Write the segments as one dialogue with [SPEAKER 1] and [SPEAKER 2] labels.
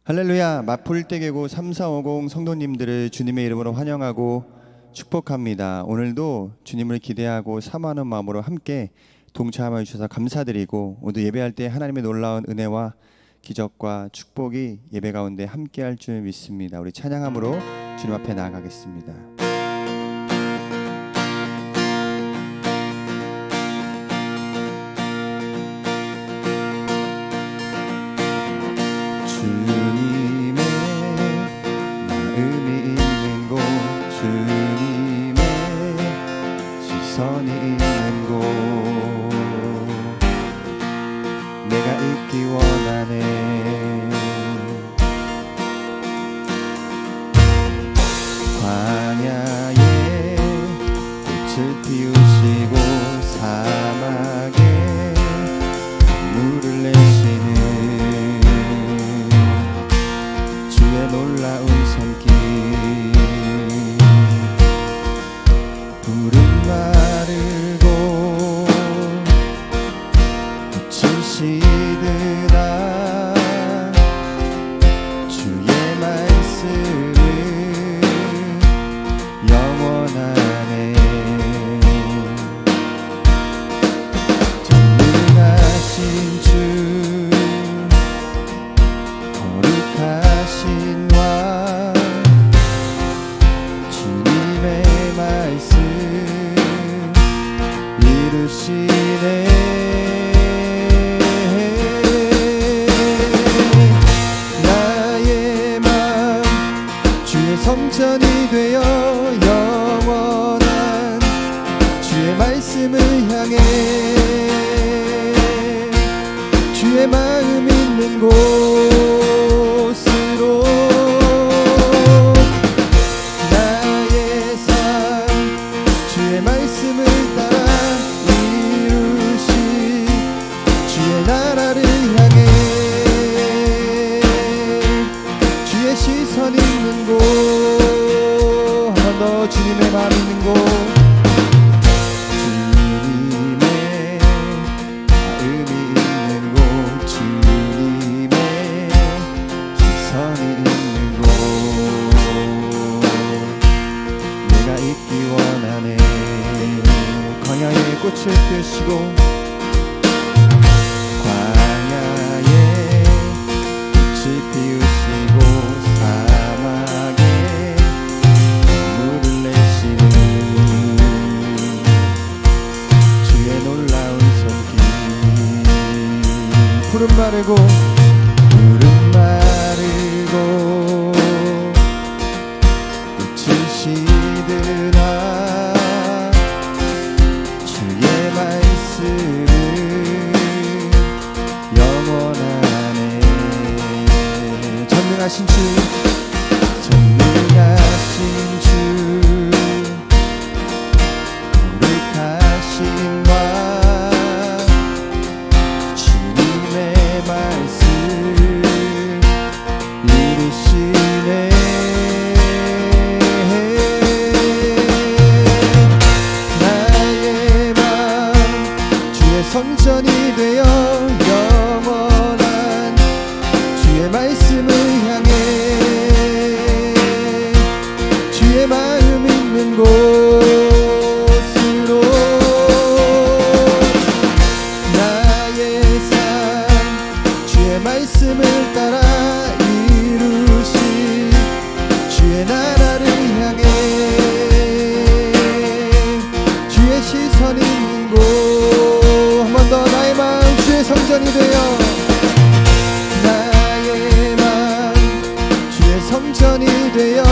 [SPEAKER 1] 할렐루야. 마풀떼교구 3450 성도님들을 주님의 이름으로 환영하고 축복합니다. 오늘도 주님을 기대하고 사모하는 마음으로 함께 동참해 주셔서 감사드리고, 모두 예배할 때 하나님의 놀라운 은혜와 기적과 축복이 예배 가운데 함께할 줄 믿습니다. 우리 찬양함으로 주님 앞에 나아가겠습니다.
[SPEAKER 2] 시선이 있는 곳 내가 있기 원하네. 광야에 꽃을 피우시고 사막에 물을 내시는 주의 놀라운 손길, 마르고 꽃이 시드나 주의 말씀은 영원하네. 전능하신 주 거룩하신 왕 주님의 말씀 이루시네. 나의 맘 주의 성전이 되어 영원한 주의 말씀을 향해 주의 마음 있는 곳으로 나의 삶 주의 말씀을 따라 나라를 향해 주의 시선 있는 곳, 한 번 더 주님의 마음 있는 곳, 주님의 마음이 있는 곳, 주님의 시선이 있는 곳 내가 있기 원하네. 광야에 꽃을 피우시고 피우시고 사막에 물을 내시는 주의 놀라운 손길, 푸른 마르고 꽃이 시드나 주의 말씀은 영원하네. 전능하신 주 거룩하신 왕 주님의 말씀 이루시네. 나의 맘 주의 성전이 되어 영원한 주의 말씀을 향해 주의 마음 있는 곳으로 나의 삶 주의 말씀을 따라 이루시 주의 나라를 향해 주의 시선 있는 곳, 한 번 더 나의 마음 주의 성전이 되어 성전이 되어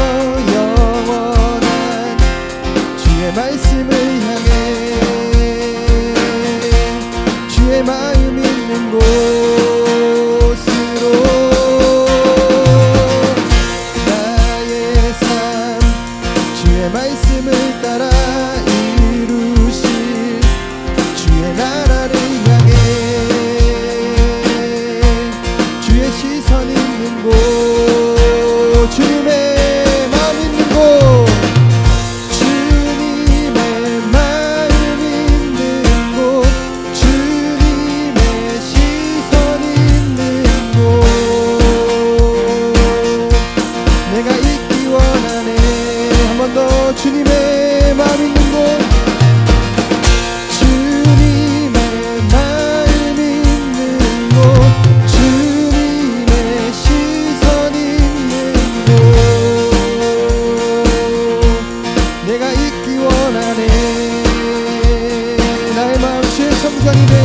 [SPEAKER 2] 영원한 주의 말씀을 향해 주의 마음 있는 곳으로 나의 삶 주의 말씀을 따라 이루실 주의 나라를 향해 주의 시선 있는 곳, 주님의 마음 있는 곳, 주님의 마음 있는 곳, 주님의 시선 있는 곳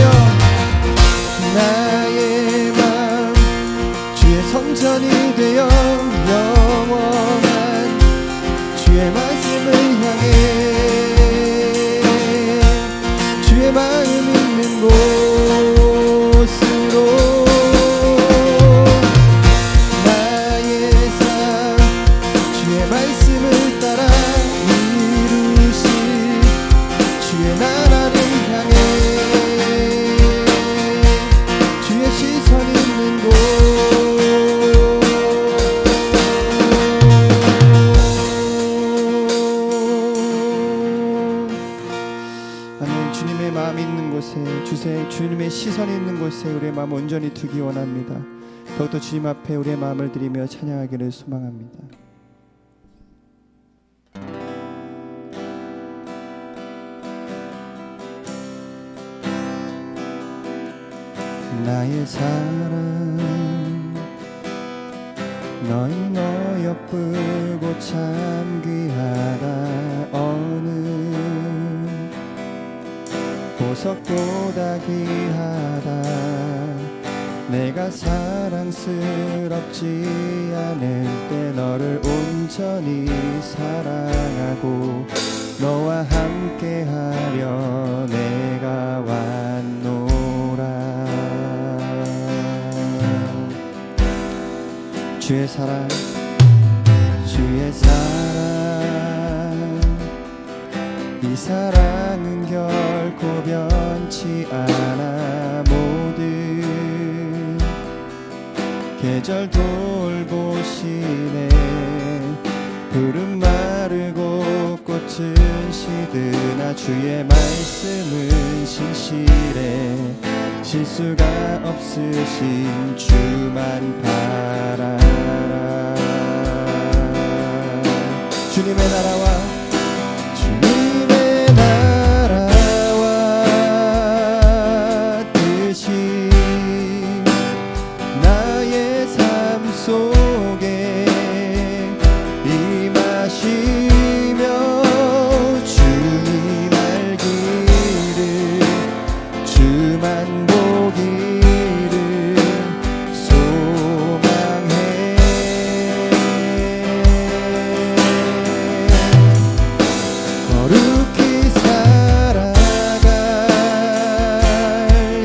[SPEAKER 2] 되어 나의 마음 주의 성전이 되어 영원한 주의 말씀을 향해 주의 마음 있는 곳으로 나의 삶 주의 말씀을 따라 이루실 주의 나라를 향해 주의 시선 있는 곳 아멘. 주님의 마음이 있는 곳에 주님의 시선이 있는 곳에 우리의 마음 온전히 두기 원합니다. 더욱더 주님 앞에 우리의 마음을 드리며 찬양하기를 소망합니다. 나의 사랑 너희 예쁘고 참 귀하다 어느 보석보다 귀하다 내가 사랑스럽지 않을 때 너를 온전히 사랑하고 너와 함께하려 내가 왔노라. 주의 사랑 주의 사랑 이 사랑은 결코 변치 않아 모든 계절 돌보시네 푸른 마르고 꽃은 시드나 주의 말씀은 신실해 실수가 없으신 주만 바라라. 주님의 나라와 주님의 나라와 뜻이 나의 삶 속에 임하시며 주님 알기를 주만 보기를 소망해 거룩히 살아갈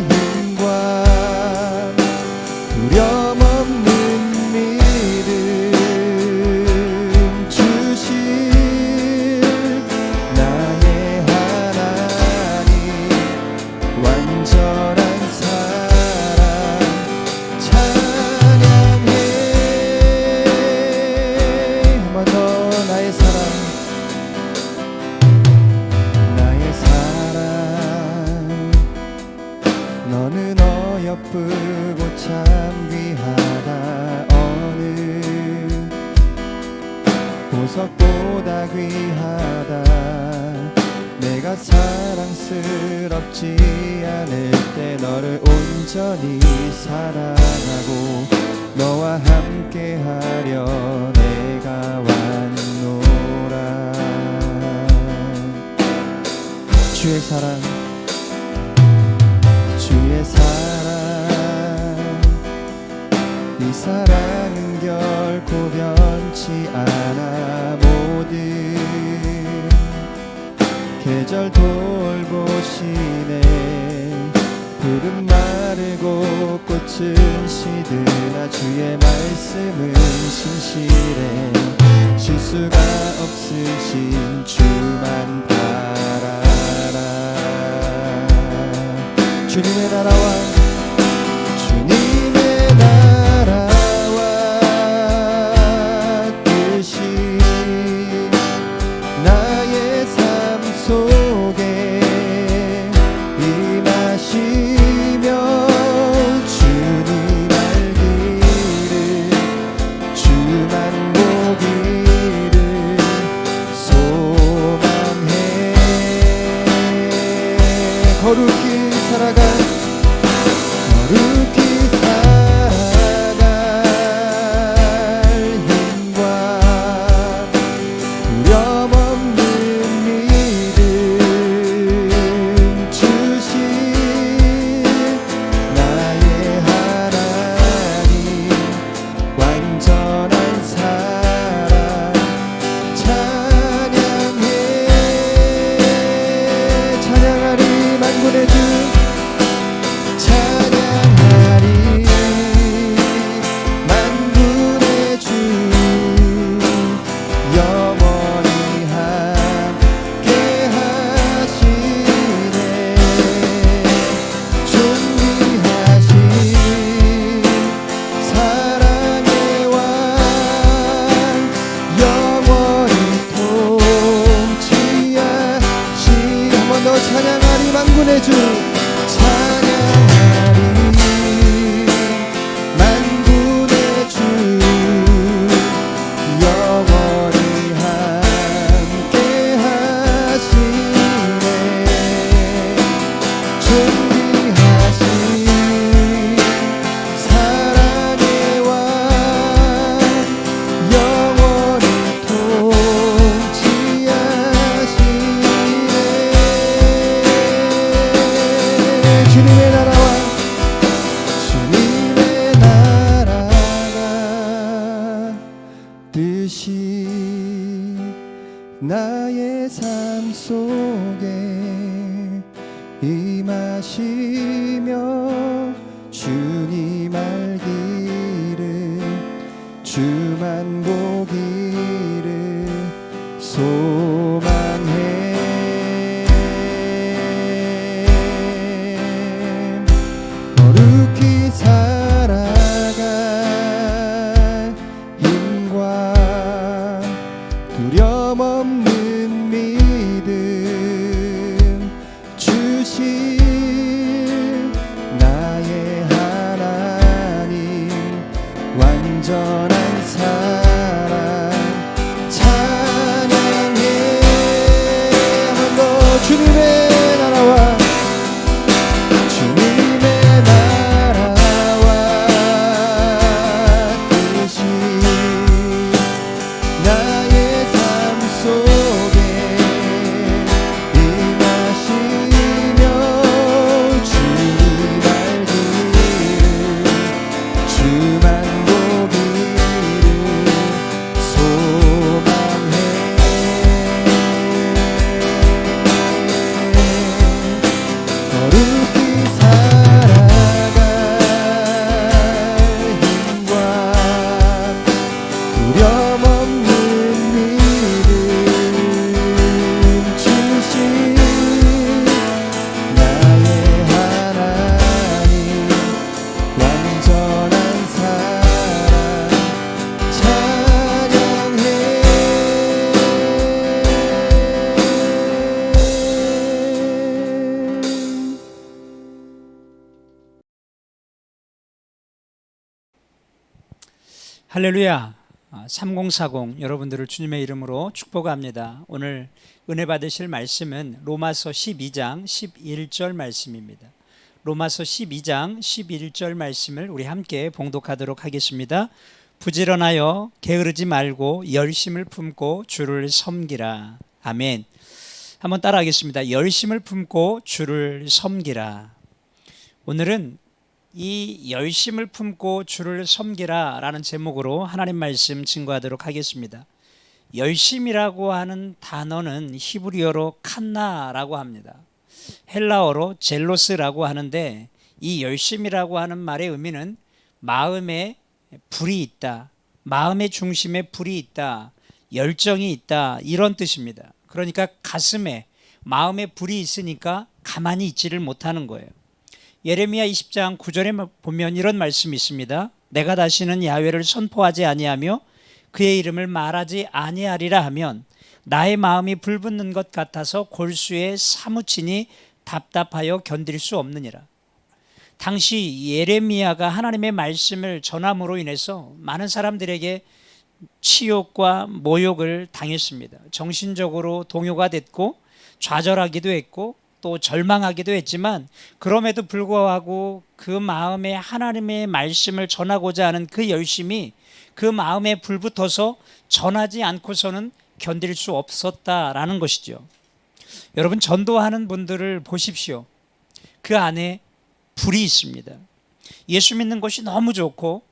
[SPEAKER 2] 힘과 두려움 없는 믿음 주실 나의 하나님 완전한 사랑 찬양해 한 번 더 나의 사랑 나의 사랑 너는 어여쁘고 참 귀하다 어느 보석보다 귀하다 내가 사랑스럽지 않을 때 너를 온전히 사랑하고 너와 함께하려 내가 왔노라. 주의 사랑 주의 사랑 이 사랑은 결코 변치 않아 모든 계절 돌보시네 푸른 마르고 꽃은 시드나 주의 말씀은 신실해 실수가 없으신 주만 바라라. 주님의 나라와 주님의 나라와 뜻이 나의 삶 속에 임하시며 주님 알기를 주만 보기를 소망해 거룩히 살아갈 주님의 나라와 주님의 나라가 뜻이 나의 삶 속에 임하시며 주님 알기를 주만 보기를 소망해. 거룩히 살아갈 힘과 두려움 없는 믿음 주신 나의 하나님 완전한 사랑 찬양해. 한 번 더 주님의 나라와 주님의 나라와 뜻이 나의 삶 속에 임하시며 주님 알기를 주만 보기를 소망해. 거룩히 살아갈 힘과 두려움 없는 믿음 주신 나의 하나님 완전한 사랑 찬양해.
[SPEAKER 3] 할렐루야. 3040 여러분들을 주님의 이름으로 축복합니다. 오늘 은혜 받으실 말씀은 로마서 12장 11절 말씀입니다. 로마서 12장 11절 말씀을 우리 함께 봉독하도록 하겠습니다. 부지런하여 게으르지 말고 열심을 품고 주를 섬기라. 아멘. 한번 따라하겠습니다. 열심을 품고 주를 섬기라. 오늘은 이 열심을 품고 주를 섬기라 라는 제목으로 하나님 말씀 증거하도록 하겠습니다. 열심이라고 하는 단어는 히브리어로 칸나라고 합니다. 헬라어로 젤로스라고 하는데 이 열심이라고 하는 말의 의미는 마음에 불이 있다, 마음의 중심에 불이 있다, 열정이 있다, 이런 뜻입니다. 그러니까 가슴에 마음에 불이 있으니까 가만히 있지를 못하는 거예요. 예레미야 20장 9절에 보면 이런 말씀이 있습니다. 내가 다시는 야훼를 선포하지 아니하며 그의 이름을 말하지 아니하리라 하면 나의 마음이 불붙는 것 같아서 골수에 사무치니 답답하여 견딜 수 없느니라. 당시 예레미야가 하나님의 말씀을 전함으로 인해서 많은 사람들에게 치욕과 모욕을 당했습니다. 정신적으로 동요가 됐고 좌절하기도 했고 또 절망하기도 했지만 그럼에도 불구하고 그 마음에 하나님의 말씀을 전하고자 하는 그 열심이 그 마음에 불붙어서 전하지 않고서는 견딜 수 없었다라는 것이죠. 여러분, 전도하는 분들을 보십시오. 그 안에 불이 있습니다. 예수 믿는 것이 너무 좋고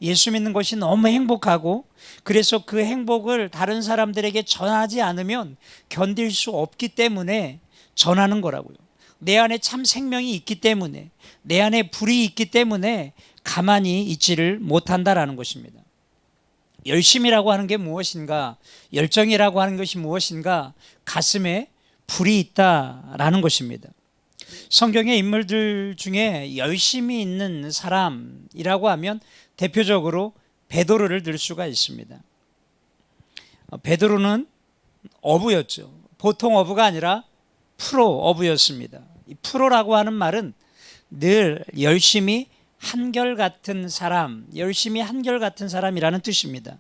[SPEAKER 3] 예수 믿는 것이 너무 행복하고 그래서 그 행복을 다른 사람들에게 전하지 않으면 견딜 수 없기 때문에 전하는 거라고요. 내 안에 참 생명이 있기 때문에, 내 안에 불이 있기 때문에 가만히 있지를 못한다라는 것입니다. 열심이라고 하는 게 무엇인가? 열정이라고 하는 것이 무엇인가? 가슴에 불이 있다라는 것입니다. 성경의 인물들 중에 열심히 있는 사람이라고 하면 대표적으로 베드로를 들 수가 있습니다. 베드로는 어부였죠. 보통 어부가 아니라 프로 어부였습니다. 이 프로라고 하는 말은 늘 열심히 한결같은 사람, 열심히 한결같은 사람이라는 뜻입니다.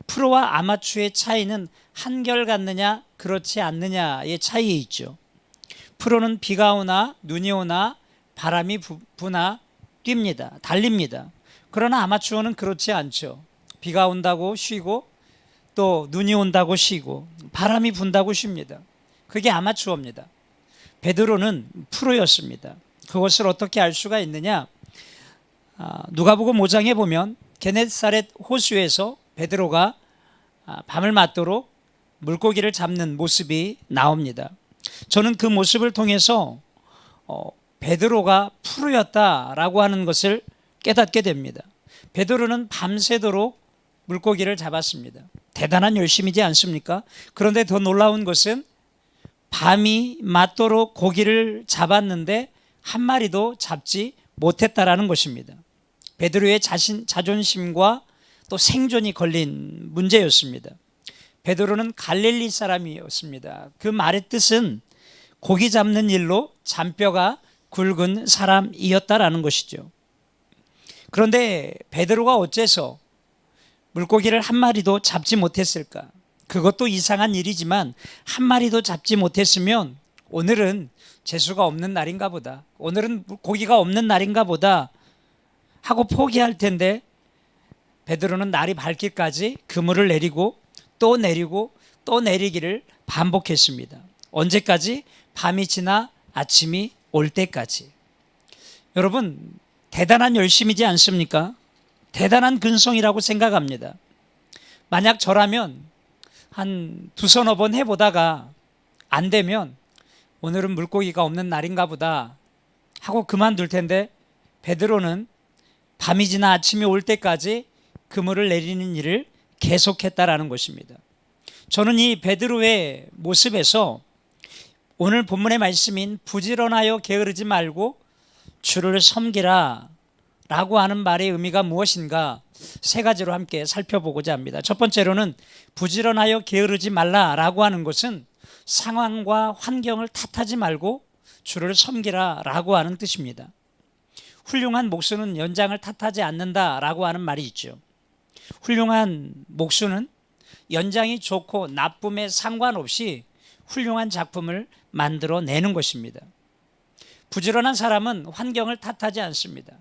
[SPEAKER 3] 프로와 아마추어의 차이는 한결같느냐 그렇지 않느냐의 차이에 있죠. 프로는 비가 오나 눈이 오나 바람이 부나 뜁니다. 달립니다. 그러나 아마추어는 그렇지 않죠. 비가 온다고 쉬고 또 눈이 온다고 쉬고 바람이 분다고 쉽니다. 그게 아마추어입니다. 베드로는 프로였습니다. 그것을 어떻게 알 수가 있느냐? 누가복음 5장에 보면 게네사렛 호수에서 베드로가 밤을 맞도록 물고기를 잡는 모습이 나옵니다. 저는 그 모습을 통해서 베드로가 프로였다라고 하는 것을 깨닫게 됩니다. 베드로는 밤새도록 물고기를 잡았습니다. 대단한 열심이지 않습니까? 그런데 더 놀라운 것은 밤이 맞도록 고기를 잡았는데 한 마리도 잡지 못했다라는 것입니다. 베드로의 자존심과 또 생존이 걸린 문제였습니다. 베드로는 갈릴리 사람이었습니다. 그 말의 뜻은 고기 잡는 일로 잔뼈가 굵은 사람이었다라는 것이죠. 그런데 베드로가 어째서 물고기를 한 마리도 잡지 못했을까? 그것도 이상한 일이지만 한 마리도 잡지 못했으면 오늘은 재수가 없는 날인가 보다, 오늘은 고기가 없는 날인가 보다 하고 포기할 텐데 베드로는 날이 밝기까지 그물을 내리고 또 내리고 또 내리기를 반복했습니다. 언제까지? 밤이 지나 아침이 올 때까지. 여러분, 대단한 열심이지 않습니까? 대단한 근성이라고 생각합니다. 만약 저라면 한 두서너 번 해보다가 안 되면 오늘은 물고기가 없는 날인가 보다 하고 그만둘 텐데 베드로는 밤이 지나 아침이 올 때까지 그물을 내리는 일을 계속했다라는 것입니다. 저는 이 베드로의 모습에서 오늘 본문의 말씀인 부지런하여 게으르지 말고 주를 섬기라 라고 하는 말의 의미가 무엇인가 세 가지로 함께 살펴보고자 합니다. 첫 번째로는 부지런하여 게으르지 말라라고 하는 것은 상황과 환경을 탓하지 말고 주를 섬기라 라고 하는 뜻입니다. 훌륭한 목수는 연장을 탓하지 않는다라고 하는 말이 있죠. 훌륭한 목수는 연장이 좋고 나쁨에 상관없이 훌륭한 작품을 만들어내는 것입니다. 부지런한 사람은 환경을 탓하지 않습니다.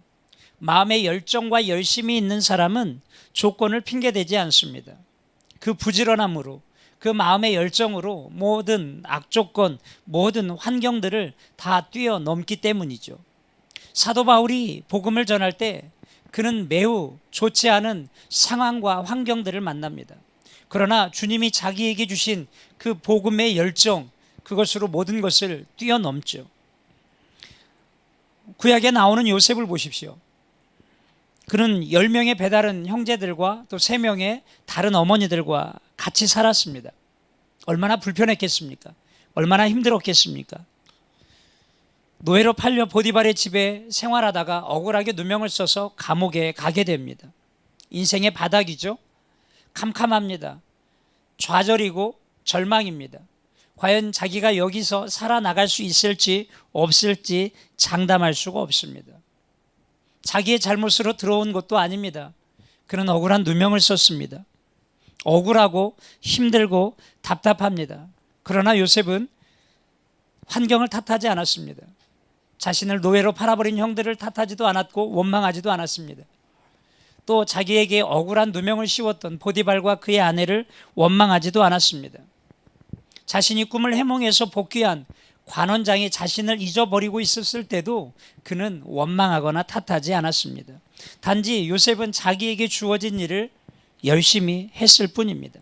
[SPEAKER 3] 마음의 열정과 열심이 있는 사람은 조건을 핑계대지 않습니다. 그 부지런함으로, 그 마음의 열정으로 모든 악조건, 모든 환경들을 다 뛰어넘기 때문이죠. 사도 바울이 복음을 전할 때 그는 매우 좋지 않은 상황과 환경들을 만납니다. 그러나 주님이 자기에게 주신 그 복음의 열정, 그것으로 모든 것을 뛰어넘죠. 구약에 나오는 요셉을 보십시오. 그는 10명의 배다른 형제들과 또 3명의 다른 어머니들과 같이 살았습니다. 얼마나 불편했겠습니까? 얼마나 힘들었겠습니까? 노예로 팔려 보디발의 집에 생활하다가 억울하게 누명을 써서 감옥에 가게 됩니다. 인생의 바닥이죠. 캄캄합니다. 좌절이고 절망입니다. 과연 자기가 여기서 살아나갈 수 있을지 없을지 장담할 수가 없습니다. 자기의 잘못으로 들어온 것도 아닙니다. 그는 억울한 누명을 썼습니다. 억울하고 힘들고 답답합니다. 그러나 요셉은 환경을 탓하지 않았습니다. 자신을 노예로 팔아버린 형들을 탓하지도 않았고 원망하지도 않았습니다. 또 자기에게 억울한 누명을 씌웠던 보디발과 그의 아내를 원망하지도 않았습니다. 자신이 꿈을 해몽해서 복귀한 관원장이 자신을 잊어버리고 있었을 때도 그는 원망하거나 탓하지 않았습니다. 단지 요셉은 자기에게 주어진 일을 열심히 했을 뿐입니다.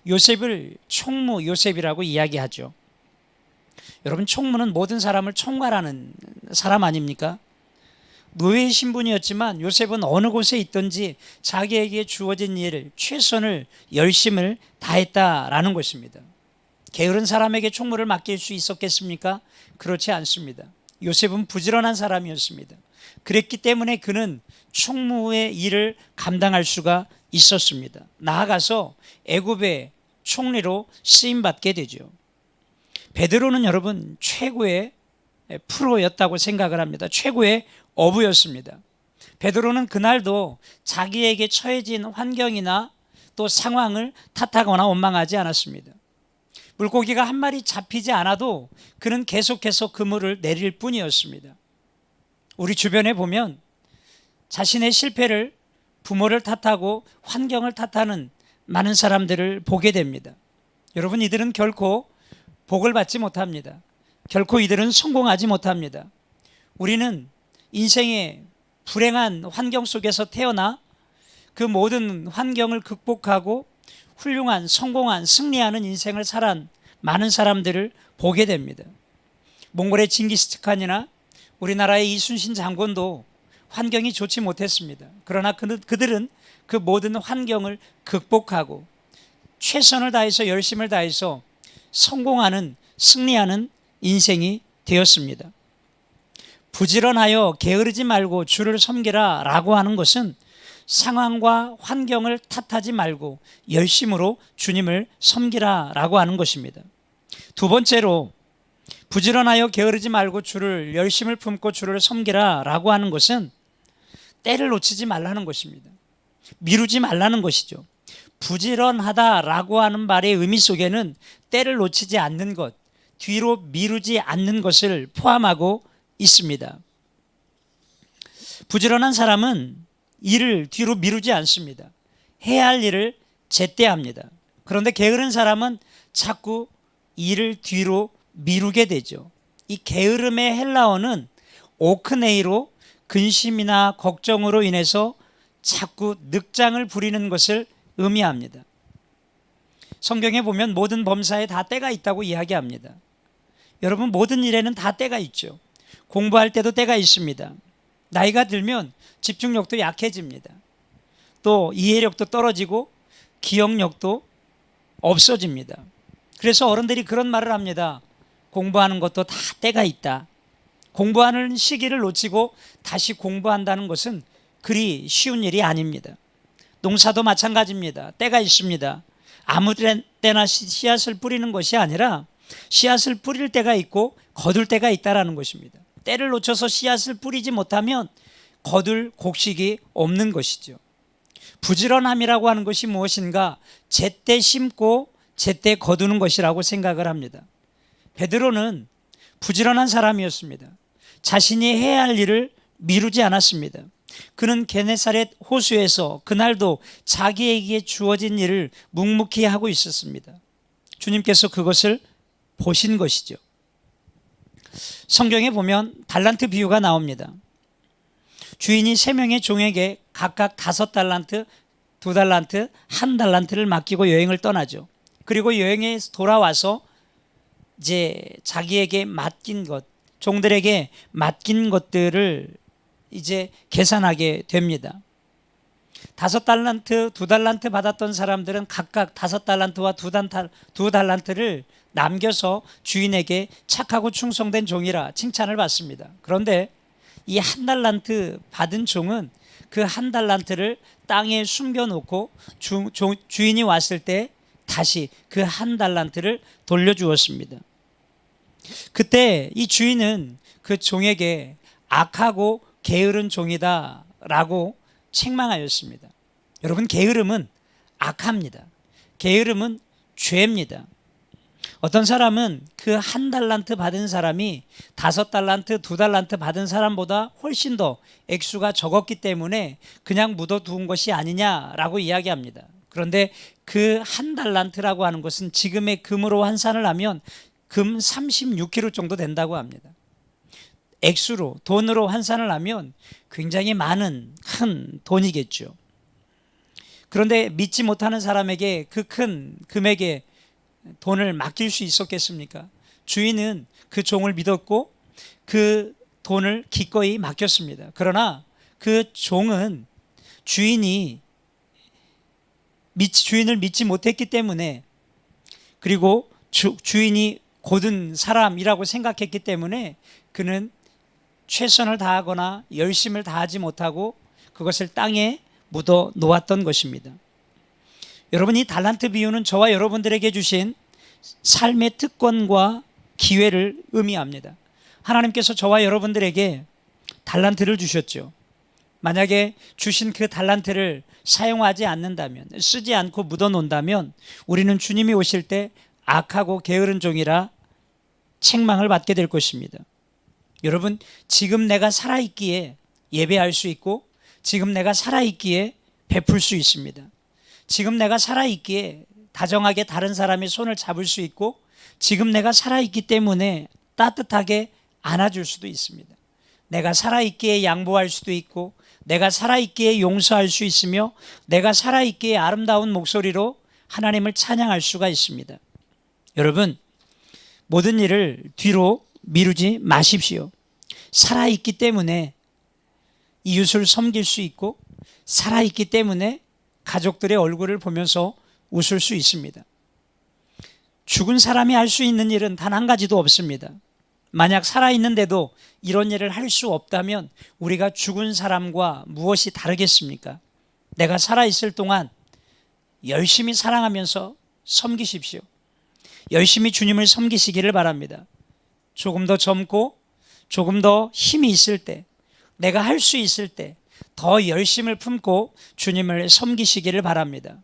[SPEAKER 3] 요셉을 총무 요셉이라고 이야기하죠. 여러분, 총무는 모든 사람을 총괄하는 사람 아닙니까? 노예의 신분이었지만 요셉은 어느 곳에 있든지 자기에게 주어진 일을 최선을 열심을 다했다라는 것입니다. 게으른 사람에게 총무를 맡길 수 있었겠습니까? 그렇지 않습니다. 요셉은 부지런한 사람이었습니다. 그랬기 때문에 그는 총무의 일을 감당할 수가 있었습니다. 나아가서 애굽의 총리로 쓰임받게 되죠. 베드로는 여러분 최고의 프로였다고 생각을 합니다. 최고의 어부였습니다. 베드로는 그날도 자기에게 처해진 환경이나 또 상황을 탓하거나 원망하지 않았습니다. 물고기가 한 마리 잡히지 않아도 그는 계속해서 그물을 내릴 뿐이었습니다. 우리 주변에 보면 자신의 실패를 부모를 탓하고 환경을 탓하는 많은 사람들을 보게 됩니다. 여러분, 이들은 결코 복을 받지 못합니다. 결코 이들은 성공하지 못합니다. 우리는 인생의 불행한 환경 속에서 태어나 그 모든 환경을 극복하고 훌륭한, 성공한, 승리하는 인생을 살아온 많은 사람들을 보게 됩니다. 몽골의 징기스칸이나 우리나라의 이순신 장군도 환경이 좋지 못했습니다. 그러나 그들은 그 모든 환경을 극복하고 최선을 다해서 열심을 다해서 성공하는, 승리하는 인생이 되었습니다. 부지런하여 게으르지 말고 주를 섬기라 라고 하는 것은 상황과 환경을 탓하지 말고 열심으로 주님을 섬기라 라고 하는 것입니다. 두 번째로 부지런하여 게으르지 말고 주를 열심을 품고 주를 섬기라 라고 하는 것은 때를 놓치지 말라는 것입니다. 미루지 말라는 것이죠. 부지런하다라고 하는 말의 의미 속에는 때를 놓치지 않는 것, 뒤로 미루지 않는 것을 포함하고 있습니다. 부지런한 사람은 일을 뒤로 미루지 않습니다. 해야 할 일을 제때 합니다. 그런데 게으른 사람은 자꾸 일을 뒤로 미루게 되죠. 이 게으름의 헬라어는 오크네이로 근심이나 걱정으로 인해서 자꾸 늑장을 부리는 것을 의미합니다. 성경에 보면 모든 범사에 다 때가 있다고 이야기합니다. 여러분, 모든 일에는 다 때가 있죠. 공부할 때도 때가 있습니다. 나이가 들면 집중력도 약해집니다. 또 이해력도 떨어지고 기억력도 없어집니다. 그래서 어른들이 그런 말을 합니다. 공부하는 것도 다 때가 있다. 공부하는 시기를 놓치고 다시 공부한다는 것은 그리 쉬운 일이 아닙니다. 농사도 마찬가지입니다. 때가 있습니다. 아무 때나 씨앗을 뿌리는 것이 아니라 씨앗을 뿌릴 때가 있고 거둘 때가 있다는 것입니다. 때를 놓쳐서 씨앗을 뿌리지 못하면 거둘 곡식이 없는 것이죠. 부지런함이라고 하는 것이 무엇인가? 제때 심고 제때 거두는 것이라고 생각을 합니다. 베드로는 부지런한 사람이었습니다. 자신이 해야 할 일을 미루지 않았습니다. 그는 게네사렛 호수에서 그날도 자기에게 주어진 일을 묵묵히 하고 있었습니다. 주님께서 그것을 보신 것이죠. 성경에 보면 달란트 비유가 나옵니다. 주인이 3명의 종에게 각각 5달란트, 2달란트, 1달란트를 맡기고 여행을 떠나죠. 그리고 여행에 돌아와서 이제 자기에게 맡긴 것, 종들에게 맡긴 것들을 이제 계산하게 됩니다. 5달란트, 2달란트 받았던 사람들은 각각 5달란트와 2달란트를 남겨서 주인에게 착하고 충성된 종이라 칭찬을 받습니다. 그런데 이 1달란트 받은 종은 그 1달란트를 땅에 숨겨놓고 주인이 왔을 때 다시 그 1달란트를 돌려주었습니다. 그때 이 주인은 그 종에게 악하고 게으른 종이다 라고 책망하였습니다. 여러분, 게으름은 악합니다. 게으름은 죄입니다. 어떤 사람은 그 1달란트 받은 사람이 5달란트, 2달란트 받은 사람보다 훨씬 더 액수가 적었기 때문에 그냥 묻어두은 것이 아니냐라고 이야기합니다. 그런데 그 1달란트라고 하는 것은 지금의 금으로 환산을 하면 금 36kg 정도 된다고 합니다. 액수로, 돈으로 환산을 하면 굉장히 많은 큰 돈이겠죠. 그런데 믿지 못하는 사람에게 그 큰 금액의 돈을 맡길 수 있었겠습니까? 주인은 그 종을 믿었고 그 돈을 기꺼이 맡겼습니다. 그러나 그 종은 주인을 믿지 못했기 때문에, 그리고 주인이 고든 사람이라고 생각했기 때문에 그는 최선을 다하거나 열심을 다하지 못하고 그것을 땅에 묻어 놓았던 것입니다. 여러분, 이 달란트 비유는 저와 여러분들에게 주신 삶의 특권과 기회를 의미합니다. 하나님께서 저와 여러분들에게 달란트를 주셨죠. 만약에 주신 그 달란트를 사용하지 않는다면, 쓰지 않고 묻어 놓는다면 우리는 주님이 오실 때 악하고 게으른 종이라 책망을 받게 될 것입니다. 여러분, 지금 내가 살아있기에 예배할 수 있고, 지금 내가 살아있기에 베풀 수 있습니다. 지금 내가 살아있기에 다정하게 다른 사람의 손을 잡을 수 있고, 지금 내가 살아있기 때문에 따뜻하게 안아줄 수도 있습니다. 내가 살아있기에 양보할 수도 있고, 내가 살아있기에 용서할 수 있으며, 내가 살아있기에 아름다운 목소리로 하나님을 찬양할 수가 있습니다. 여러분, 모든 일을 뒤로 미루지 마십시오. 살아있기 때문에 이웃을 섬길 수 있고, 살아있기 때문에 가족들의 얼굴을 보면서 웃을 수 있습니다. 죽은 사람이 할 수 있는 일은 단 한 가지도 없습니다. 만약 살아있는데도 이런 일을 할 수 없다면 우리가 죽은 사람과 무엇이 다르겠습니까? 내가 살아있을 동안 열심히 사랑하면서 섬기십시오. 열심히 주님을 섬기시기를 바랍니다. 조금 더 젊고 조금 더 힘이 있을 때, 내가 할 수 있을 때 더 열심을 품고 주님을 섬기시기를 바랍니다.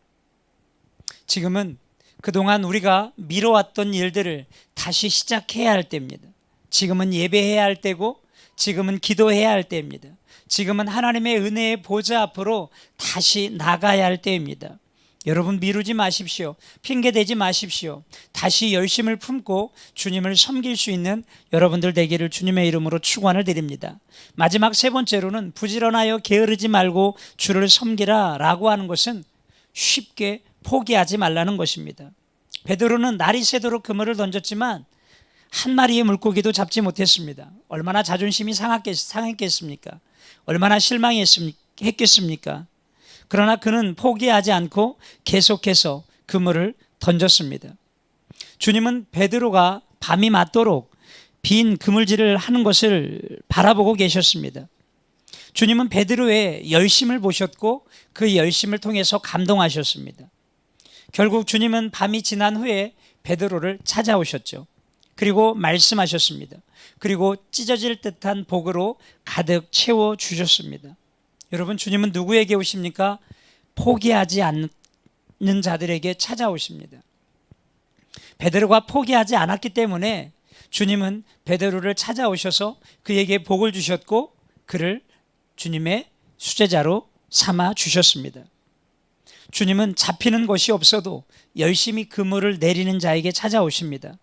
[SPEAKER 3] 지금은 그동안 우리가 미뤄왔던 일들을 다시 시작해야 할 때입니다. 지금은 예배해야 할 때고, 지금은 기도해야 할 때입니다. 지금은 하나님의 은혜의 보좌 앞으로 다시 나가야 할 때입니다. 여러분, 미루지 마십시오. 핑계대지 마십시오. 다시 열심을 품고 주님을 섬길 수 있는 여러분들 되기를 주님의 이름으로 축원을 드립니다. 마지막 세 번째로는 부지런하여 게으르지 말고 주를 섬기라 라고 하는 것은 쉽게 포기하지 말라는 것입니다. 베드로는 날이 새도록 그물을 던졌지만 한 마리의 물고기도 잡지 못했습니다. 얼마나 자존심이 상했겠습니까? 얼마나 실망했겠습니까? 그러나 그는 포기하지 않고 계속해서 그물을 던졌습니다. 주님은 베드로가 밤이 맞도록 빈 그물질을 하는 것을 바라보고 계셨습니다. 주님은 베드로의 열심을 보셨고 그 열심을 통해서 감동하셨습니다. 결국 주님은 밤이 지난 후에 베드로를 찾아오셨죠. 그리고 말씀하셨습니다. 그리고 찢어질 듯한 복으로 가득 채워주셨습니다. 여러분, 주님은 누구에게 오십니까? 포기하지 않는 자들에게 찾아오십니다. 베드로가 포기하지 않았기 때문에 주님은 베드로를 찾아오셔서 그에게 복을 주셨고 그를 주님의 수제자로 삼아 주셨습니다. 주님은 잡히는 것이 없어도 열심히 그물을 내리는 자에게 찾아오십니다.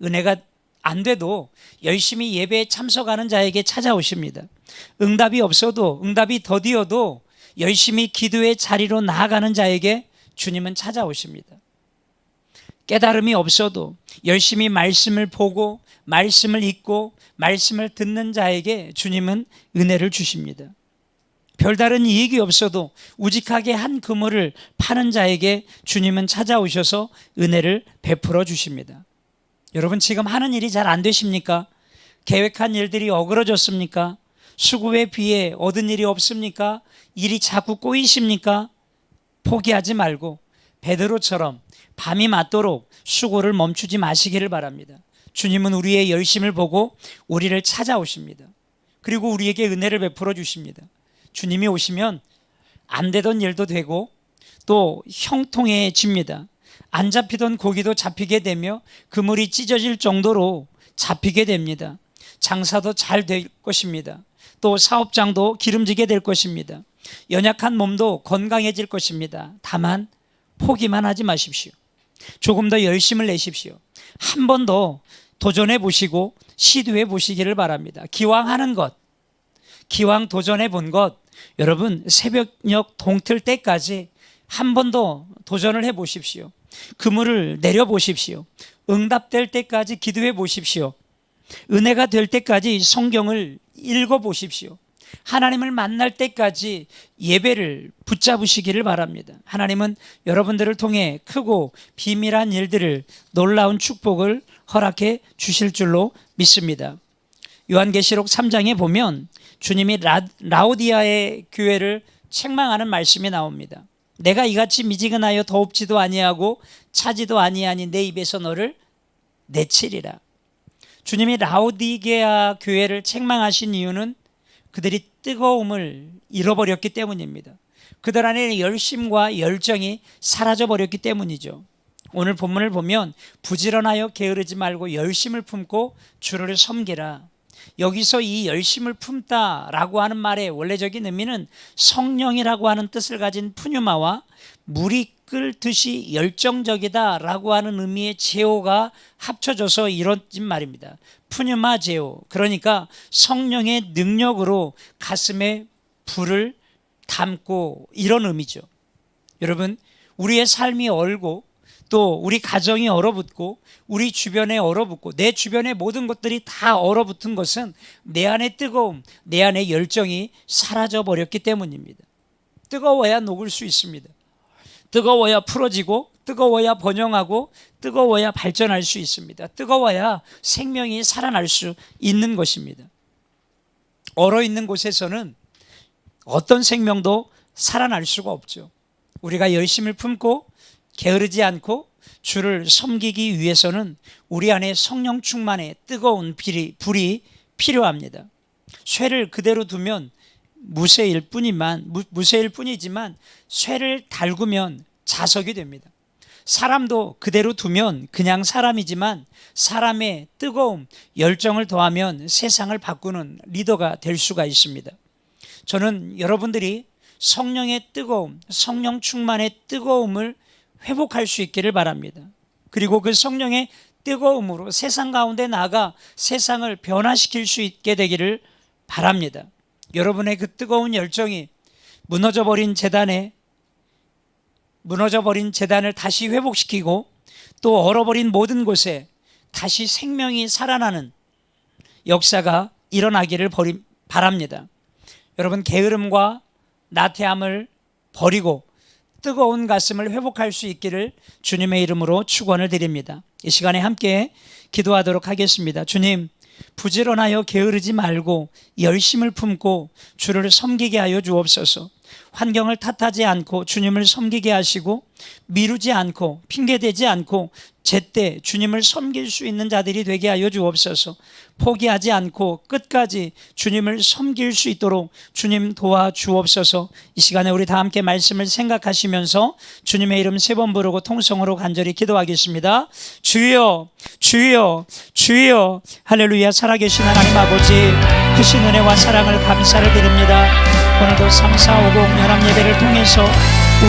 [SPEAKER 3] 은혜가 안 돼도 열심히 예배에 참석하는 자에게 찾아오십니다. 응답이 없어도, 응답이 더디어도 열심히 기도의 자리로 나아가는 자에게 주님은 찾아오십니다. 깨달음이 없어도 열심히 말씀을 보고 말씀을 읽고 말씀을 듣는 자에게 주님은 은혜를 주십니다. 별다른 이익이 없어도 우직하게 한 그물을 파는 자에게 주님은 찾아오셔서 은혜를 베풀어 주십니다. 여러분, 지금 하는 일이 잘 안 되십니까? 계획한 일들이 어그러졌습니까? 수고에 비해 얻은 일이 없습니까? 일이 자꾸 꼬이십니까? 포기하지 말고 베드로처럼 밤이 맞도록 수고를 멈추지 마시기를 바랍니다. 주님은 우리의 열심을 보고 우리를 찾아오십니다. 그리고 우리에게 은혜를 베풀어 주십니다. 주님이 오시면 안 되던 일도 되고 또 형통해집니다. 안 잡히던 고기도 잡히게 되며 그물이 찢어질 정도로 잡히게 됩니다. 장사도 잘 될 것입니다. 또 사업장도 기름지게 될 것입니다. 연약한 몸도 건강해질 것입니다. 다만 포기만 하지 마십시오. 조금 더 열심을 내십시오. 한 번 더 도전해 보시고 시도해 보시기를 바랍니다. 기왕 하는 것, 기왕 도전해 본 것, 여러분 새벽녘 동틀 때까지 한 번 더 도전을 해 보십시오. 그물을 내려 보십시오. 응답될 때까지 기도해 보십시오. 은혜가 될 때까지 성경을 읽어 보십시오. 하나님을 만날 때까지 예배를 붙잡으시기를 바랍니다. 하나님은 여러분들을 통해 크고 비밀한 일들을, 놀라운 축복을 허락해 주실 줄로 믿습니다. 요한계시록 3장에 보면 주님이 라오디아의 교회를 책망하는 말씀이 나옵니다. 내가 이같이 미지근하여 더웁지도 아니하고 차지도 아니하니 내 입에서 너를 내치리라. 주님이 라오디게아 교회를 책망하신 이유는 그들이 뜨거움을 잃어버렸기 때문입니다. 그들 안에 열심과 열정이 사라져버렸기 때문이죠. 오늘 본문을 보면 부지런하여 게으르지 말고 열심을 품고 주를 섬기라. 여기서 이 열심을 품다라고 하는 말의 원래적인 의미는 성령이라고 하는 뜻을 가진 푸뉴마와 물이 끓듯이 열정적이다라고 하는 의미의 제오가 합쳐져서 이뤄진 말입니다. 푸뉴마 제오, 그러니까 성령의 능력으로 가슴에 불을 담고, 이런 의미죠. 여러분, 우리의 삶이 얼고 또 우리 가정이 얼어붙고 우리 주변에 얼어붙고 내 주변의 모든 것들이 다 얼어붙은 것은 내 안의 뜨거움, 내 안의 열정이 사라져 버렸기 때문입니다. 뜨거워야 녹을 수 있습니다. 뜨거워야 풀어지고, 뜨거워야 번영하고, 뜨거워야 발전할 수 있습니다. 뜨거워야 생명이 살아날 수 있는 것입니다. 얼어있는 곳에서는 어떤 생명도 살아날 수가 없죠. 우리가 열심을 품고 게으르지 않고 주를 섬기기 위해서는 우리 안에 성령 충만의 뜨거운 불이 필요합니다. 쇠를 그대로 두면 무쇠일 뿐이지만 쇠를 달구면 자석이 됩니다. 사람도 그대로 두면 그냥 사람이지만 사람의 뜨거움, 열정을 더하면 세상을 바꾸는 리더가 될 수가 있습니다. 저는 여러분들이 성령의 뜨거움, 성령 충만의 뜨거움을 회복할 수 있기를 바랍니다. 그리고 그 성령의 뜨거움으로 세상 가운데 나아가 세상을 변화시킬 수 있게 되기를 바랍니다. 여러분의 그 뜨거운 열정이 무너져버린 재단을 다시 회복시키고 또 얼어버린 모든 곳에 다시 생명이 살아나는 역사가 일어나기를 바랍니다. 여러분, 게으름과 나태함을 버리고 뜨거운 가슴을 회복할 수 있기를 주님의 이름으로 축원을 드립니다. 이 시간에 함께 기도하도록 하겠습니다. 주님, 부지런하여 게으르지 말고 열심을 품고 주를 섬기게 하여 주옵소서. 환경을 탓하지 않고 주님을 섬기게 하시고 미루지 않고 핑계대지 않고 제때 주님을 섬길 수 있는 자들이 되게 하여 주옵소서. 포기하지 않고 끝까지 주님을 섬길 수 있도록 주님 도와주옵소서. 이 시간에 우리 다 함께 말씀을 생각하시면서 주님의 이름 3번 부르고 통성으로 간절히 기도하겠습니다. 주여, 주여, 주여. 할렐루야. 살아계신 하나님 아버지, 크신 은혜와 사랑을 감사를 드립니다. 오늘도 3450 연합예배를 통해서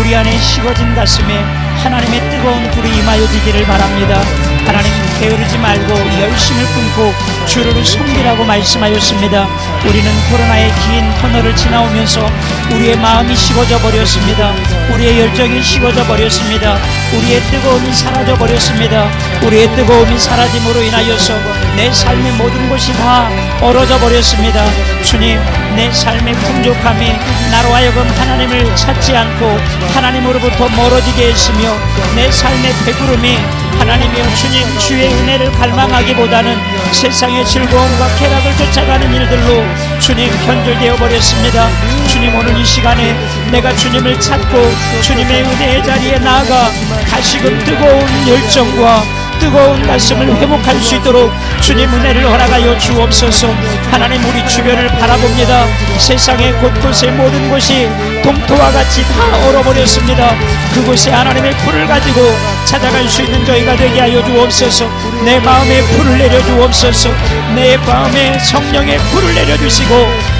[SPEAKER 3] 우리 안에 식어진 가슴에 하나님의 뜨거운 불이 임하여 지기를 바랍니다. 하나님, 게으르지 말고 열심을 품고 주를 섬기라고 말씀하였습니다. 우리는 코로나의 긴 터널을 지나오면서 우리의 마음이 식어져 버렸습니다. 우리의 열정이 식어져 버렸습니다. 우리의 뜨거움이 사라져 버렸습니다. 우리의 뜨거움이 사라짐으로 인하여서 내 삶의 모든 것이 다 얼어져 버렸습니다. 주님, 내 삶의 풍족함이 나로 하여금 하나님을 찾지 않고 하나님으로부터 멀어지게 했으며 내 삶의 배부름이 하나님이여 주님 주의 은혜를 갈망하기보다는 세상의 즐거움과 쾌락을 쫓아가는 일들로 주님 변절되어 버렸습니다. 주님, 오늘 이 시간에 내가 주님을 찾고 주님의 은혜의 자리에 나아가 다시금 뜨거운 열정과 뜨거운 가슴을 회복할 수 있도록 주님 은혜를 허락하여 주옵소서. 하나님, 우리 주변을 바라봅니다. 세상의 곳곳의 모든 곳이 동토와 같이 다 얼어버렸습니다. 그곳에 하나님의 불을 가지고 찾아갈 수 있는 저희가 되게 하여 주옵소서. 내 마음에 불을 내려주옵소서. 내 마음에 성령의 불을 내려주시고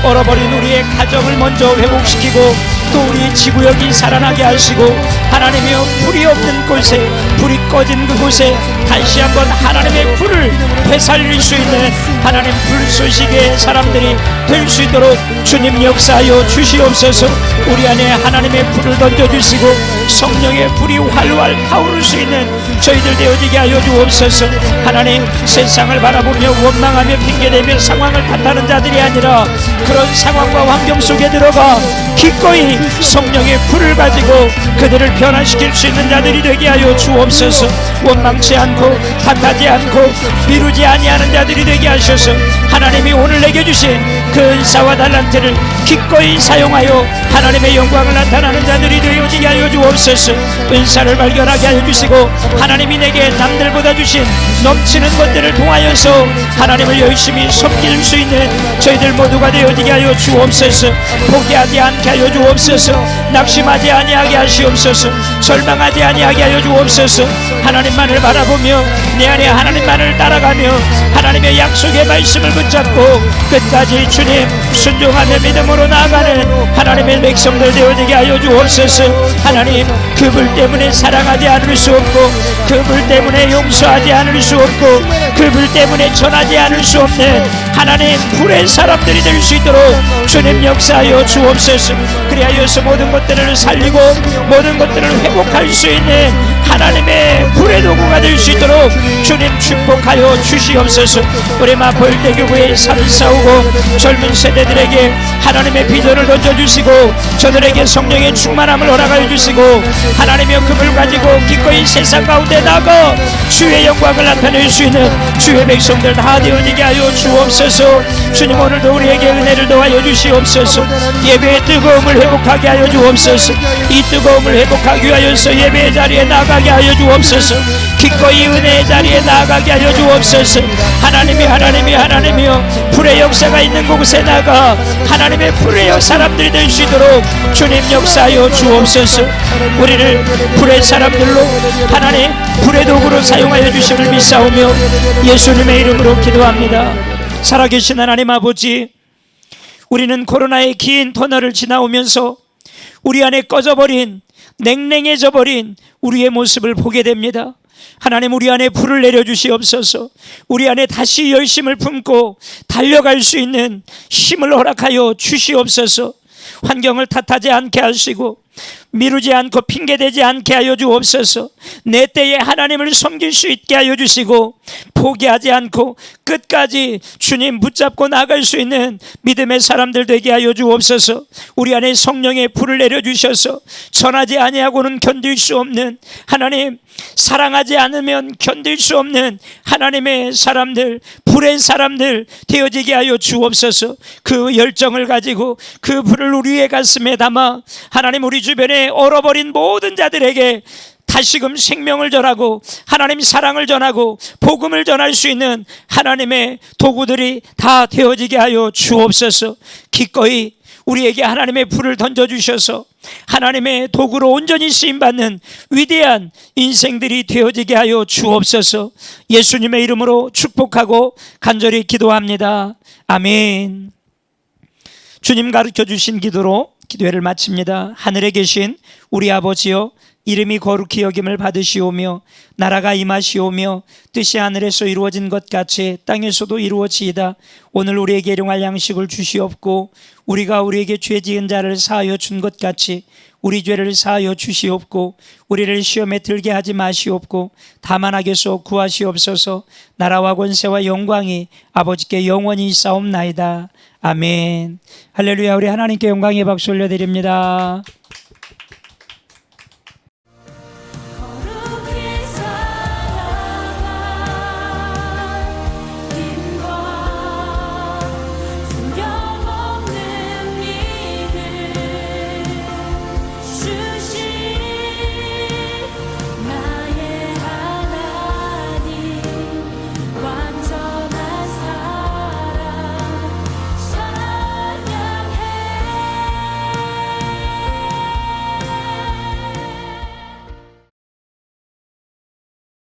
[SPEAKER 3] 얼어버린 우리의 가정을 먼저 회복시키고 또 우리 지구역이 살아나게 하시고 하나님이여 불이 없는 곳에, 불이 꺼진 그곳에 다시 한번 하나님의 불을 되살릴 수 있는 하나님 불쏘시개의 사람들이 될 수 있도록 주님 역사하여 주시옵소서. 우리 안에 하나님의 불을 던져주시고 성령의 불이 활활 타오를 수 있는 저희들 되어지게 하여 주옵소서. 하나님, 세상을 바라보며 원망하며 핑계대며 상황을 탓하는 자들이 아니라 그런 상황과 환경 속에 들어가 기꺼이 성령의 불을 가지고 그들을 변화시킬 수 있는 자들이 되게 하여 주옵소서. 원망치 않고 탓하지 않고 미루지 아니하는 자들이 되게 하셔서 하나님이 오늘 내게 주신 그 은사와 달란트를 기꺼이 사용하여 하나님의 영광을 나타나는 자들이 되어지게 하여 주옵소서. 은사를 발견하게 하여 주시고 하나님이 내게 남들보다 주신 넘치는 것들을 통하여서 하나님을 열심히 섬길 수 있는 저희들 모두가 되어지게 하여 주옵소서. 포기하지 않게 하여 주옵소서. 낙심하지 아니하게 하시옵소서. 절망하지 아니하게 하여 주옵소서. 하나님만을 바라보며 내 안에 하나님만을 따라가며 하나님의 약속의 말씀을 붙잡고 끝까지 주님 순종하며 믿음으로 나아가는 하나님의 백성들 되어지게 하여 주옵소서. 하나님, 그 불 때문에 사랑하지 않을 수 없고, 그 불 때문에 용서하지 않을 수 없고, 그 불 때문에 전하지 않을 수 없는 하나님 불의 사람들이 될 수 있도록 주님 역사하여 주옵소서. 그리하여서 모든 것들을 살리고 모든 것들을 회복할 수 있는 하나님의 불의 도구가 될 수 있도록 주님 축복하여 주시옵소서. 우리 마포일대교구의 3,4,50 젊은 세대들에게 하나님의 비전을 던져주시고 저들에게 성령의 충만함을 허락하여 주시고 하나님의 금을 가지고 기꺼이 세상 가운데 나가 주의 영광을 나타낼 수 있는 주의 백성들 다 되어지게 하여 주옵소서. 주님 오늘도 우리에게 은혜를 더하여 주시옵소서. 예배의 뜨거움을 회복하게 하여 주옵소서. 이 뜨거움을 회복하기 위하여서 예배의 자리에 나가게 하여 주옵소서. 기꺼이 은혜의 자리에 나가게 하여 주옵소서. 하나님이여 불의 역사가 있는 곳에 나가 하나님의 불의 사람들이 될 수 있도록 주님 역사하여 주옵소서. 우리를 불의 사람들로 하나님 불의 도구로 사용하여 주심을 믿사오며 예수님의 이름으로 기도합니다. 살아계신 하나님 아버지, 우리는 코로나의 긴 터널을 지나오면서 우리 안에 꺼져버린, 냉랭해져 버린 우리의 모습을 보게 됩니다. 하나님, 우리 안에 불을 내려주시옵소서. 우리 안에 다시 열심을 품고 달려갈 수 있는 힘을 허락하여 주시옵소서. 환경을 탓하지 않게 하시고 미루지 않고 핑계대지 않게 하여 주옵소서. 내 때에 하나님을 섬길 수 있게 하여 주시고 포기하지 않고 끝까지 주님 붙잡고 나갈 수 있는 믿음의 사람들 되게 하여 주옵소서. 우리 안에 성령의 불을 내려주셔서 전하지 아니하고는 견딜 수 없는 하나님, 사랑하지 않으면 견딜 수 없는 하나님의 사람들, 불의 사람들 되어지게 하여 주옵소서. 그 열정을 가지고 그 불을 우리의 가슴에 담아 하나님 우리 주변에 얼어버린 모든 자들에게 다시금 생명을 전하고 하나님 사랑을 전하고 복음을 전할 수 있는 하나님의 도구들이 다 되어지게 하여 주옵소서. 기꺼이 우리에게 하나님의 불을 던져주셔서 하나님의 도구로 온전히 쓰임받는 위대한 인생들이 되어지게 하여 주옵소서. 예수님의 이름으로 축복하고 간절히 기도합니다. 아멘. 주님 가르쳐 주신 기도로 기도회를 마칩니다. 하늘에 계신 우리 아버지여, 이름이 거룩히 여김을 받으시오며 나라가 임하시오며 뜻이 하늘에서 이루어진 것 같이 땅에서도 이루어지이다. 오늘 우리에게 일용할 양식을 주시옵고 우리가 우리에게 죄 지은 자를 사하여 준 것 같이 우리 죄를 사하여 주시옵고 우리를 시험에 들게 하지 마시옵고 다만 악에서 구하시옵소서. 나라와 권세와 영광이 아버지께 영원히 있사옵나이다. 아멘. 할렐루야. 우리 하나님께 영광의 박수 올려드립니다.